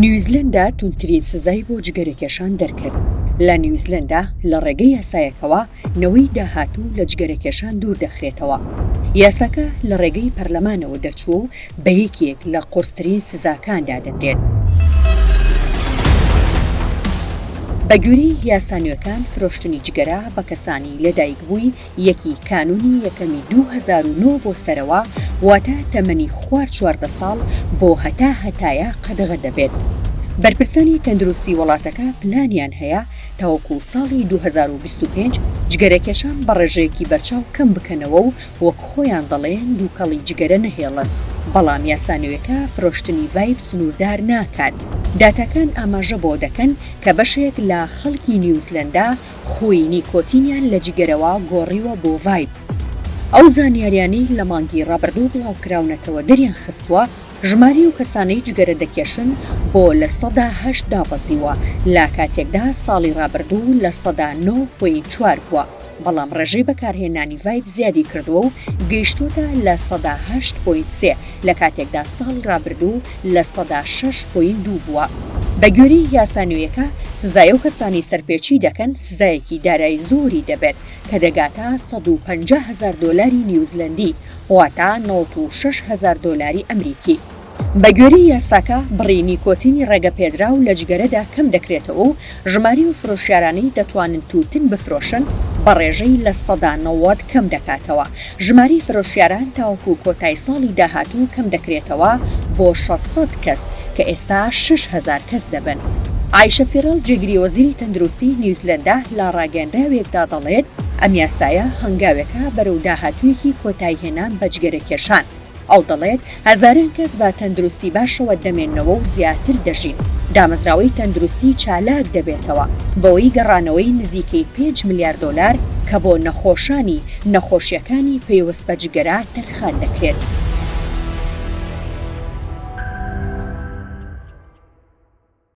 نیوزیلەندا توندترین سزای بۆ جگەرەکێشان دەرکرد. لە نیوزیلەندا لە ڕێگەی یاسایەکەوە نەوەی داهاتوو لە جگەرەکێشان دوور دەخرێتەوە. یاساکە لە ڕێگەی پەرلەمانەوە دەرچووە و بە یەکێک لە قورسترین سزاکاندا دەنرێت. بەگوێرەی یاسانوێکان فرۆشتنی جگەرە بە کەسانی لەدایکبووی یەکی کانونی یەکەمی 2009 بۆ سەرەوە واتە تەمەنی خوار 14 ساڵ بۆ هەتایە قەدەغە دەبێت. بەرپرسانی تەندروستی وڵاتەکە پلانیان هەیە تاوەکو ساڵی 2025 جگەرەکێشان بە ڕێژەیەکی بەرچاو کەم بکەنەوە و وەک خۆیان دەڵێن دووکەڵی جگەرە نەهێڵن. بەڵام یاسانوێکە فرۆشتنی ڤایب سنووردار ناکات. داتاکان ئاماژە بۆ دەکەن کە بەشێک لە خەڵکی نیوزیلەندا خۆی نیکۆتینیان لە جگەرەوە گۆڕیوە بۆ ڤایب. ئەو زانیاریانەی لە مانگی ڕابردوو بڵاوکراونەتەوە دەریان خستووە ژماری و کەسانەی جگەرە دەکێشن بۆ لە 8% دابەزیوە لە کاتێکدا ساڵی ڕابردوو لە 9.4 بووە. بەڵام ڕێژەی بەکارهێنانی ڤایب زیادی کردووە و گەیشتوتە لە 8.3 لە کاتێکدا ساڵی ڕابردوو لە 6.2 بووە. بەگوێرەی یاسانویەکە سزای ئەو کەسانی سەرپێچی دەکەن سزایەکی دارایی زۆری دەبێت کە دەگاتە $150,000 نیوزیلەندی واتە $96,000 ئەمریکی. بەگوێرەی یاساکە بڕی نیکۆتینی ڕێگەپێدراو لە جگەرەدا کەم دەکرێتەوە و ژماری و فرۆشیارانەی دەتوانن تووتن بفرۆشن بە ڕێژەی لە 90 کەم دەکاتەوە. ژماری فرۆشیاران تاوەکو کۆتای ساڵی داهاتوو کەم دەکرێتەوە بۆ 600 کەس کە ئێستا 6,000 کەس دەبن. عایشە فیڕەڵ جێگیری وەزیری تەندروستی نیوزیلەندا لە ڕاگەیەنراوێکدا دەڵێت ئەم یاسایە هەنگاوێکە بەرەو داهاتوویەکی کۆتای هێنان بە جگەرەکێشان. ئەو دەڵێت هەزاران کەس بە تەندروستی باشەوە دەمێننەوە و زیاتر دەژین. دامەزراوەی تەندروستی چالاک دەبێتەوە بەوەی گەڕانەوەی نزیکەی $5 ملیار کە بۆ نەخۆشیەکانی پێوەست بە جگەرە تەرخان دەکرێت.